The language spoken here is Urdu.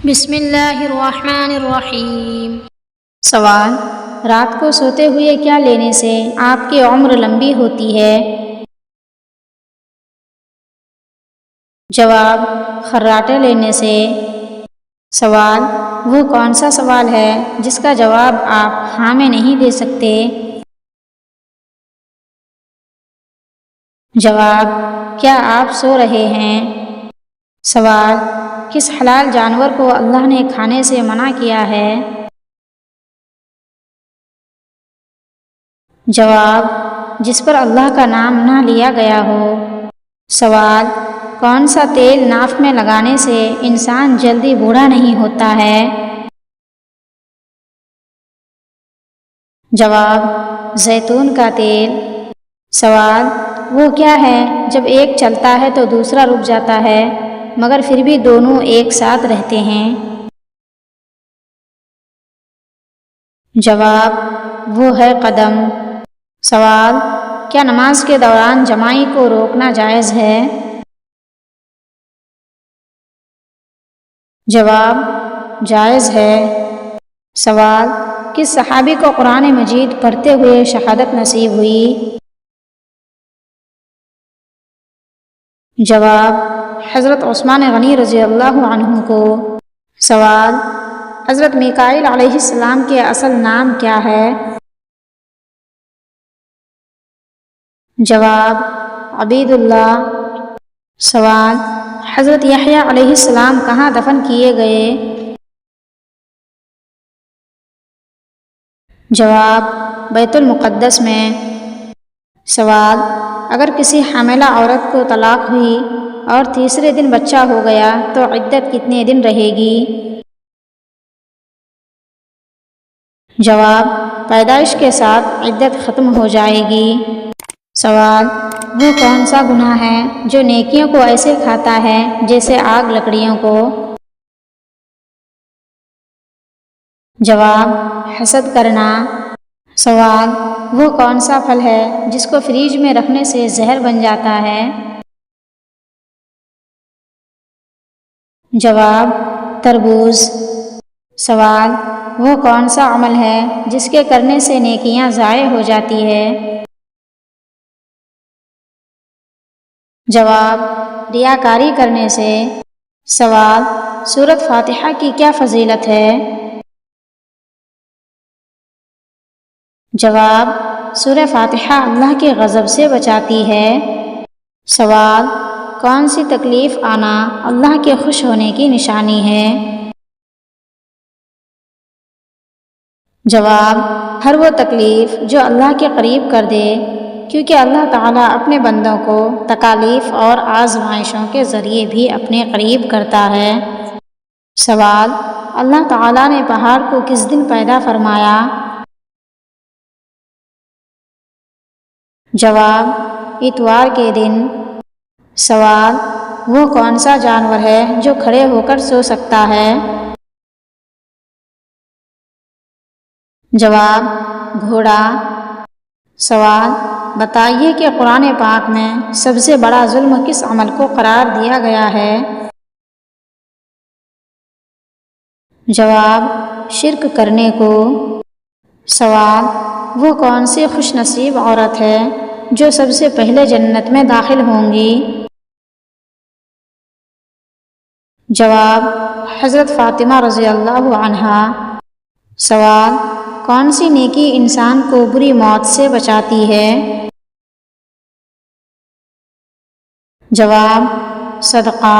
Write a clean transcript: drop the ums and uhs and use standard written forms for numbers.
بسم اللہ الرحمن الرحیم۔ سوال: رات کو سوتے ہوئے کیا لینے سے آپ کی عمر لمبی ہوتی ہے؟ جواب: خراٹے لینے سے۔ سوال: وہ کون سا سوال ہے جس کا جواب آپ ہاں میں نہیں دے سکتے؟ جواب: کیا آپ سو رہے ہیں؟ سوال: کس حلال جانور کو اللہ نے کھانے سے منع کیا ہے؟ جواب: جس پر اللہ کا نام نہ لیا گیا ہو۔ سوال: کون سا تیل ناف میں لگانے سے انسان جلدی بوڑھا نہیں ہوتا ہے؟ جواب: زیتون کا تیل۔ سوال: وہ کیا ہے جب ایک چلتا ہے تو دوسرا رک جاتا ہے مگر پھر بھی دونوں ایک ساتھ رہتے ہیں؟ جواب: وہ ہے قدم۔ سوال: کیا نماز کے دوران جمائی کو روکنا جائز ہے؟ جواب: جائز ہے۔ سوال: کس صحابی کو قرآن مجید پڑھتے ہوئے شہادت نصیب ہوئی؟ جواب: حضرت عثمان غنی رضی اللہ عنہ کو۔ سوال: حضرت میکائیل علیہ السلام کے اصل نام کیا ہے؟ جواب: عبید اللہ۔ سوال: حضرت یحییٰ علیہ السلام کہاں دفن کیے گئے؟ جواب: بیت المقدس میں۔ سوال: اگر کسی حاملہ عورت کو طلاق ہوئی اور تیسرے دن بچہ ہو گیا تو عدت کتنے دن رہے گی؟ جواب: پیدائش کے ساتھ عدت ختم ہو جائے گی۔ سوال: وہ کون سا گناہ ہے جو نیکیوں کو ایسے کھاتا ہے جیسے آگ لکڑیوں کو؟ جواب: حسد کرنا۔ سوال: وہ کون سا پھل ہے جس کو فریج میں رکھنے سے زہر بن جاتا ہے؟ جواب: تربوز۔ سوال: وہ کون سا عمل ہے جس کے کرنے سے نیکیاں ضائع ہو جاتی ہے؟ جواب: ریاکاری کرنے سے۔ سوال: سورۃ فاتحہ کی کیا فضیلت ہے؟ جواب: سورہ فاتحہ اللہ کے غضب سے بچاتی ہے۔ سوال: کون سی تکلیف آنا اللہ کے خوش ہونے کی نشانی ہے؟ جواب: ہر وہ تکلیف جو اللہ کے قریب کر دے، کیونکہ اللہ تعالیٰ اپنے بندوں کو تکالیف اور آزمائشوں کے ذریعے بھی اپنے قریب کرتا ہے۔ سوال: اللہ تعالیٰ نے پہاڑ کو کس دن پیدا فرمایا؟ جواب: اتوار کے دن۔ سوال: وہ کون سا جانور ہے جو کھڑے ہو کر سو سکتا ہے؟ جواب: گھوڑا۔ سوال: بتائیے کہ قرآن پاک میں سب سے بڑا ظلم کس عمل کو قرار دیا گیا ہے؟ جواب: شرک کرنے کو۔ سوال: وہ کون سی خوش نصیب عورت ہے جو سب سے پہلے جنت میں داخل ہوں گی؟ جواب: حضرت فاطمہ رضی اللہ عنہا۔ سوال: کون سی نیکی انسان کو بری موت سے بچاتی ہے؟ جواب: صدقہ۔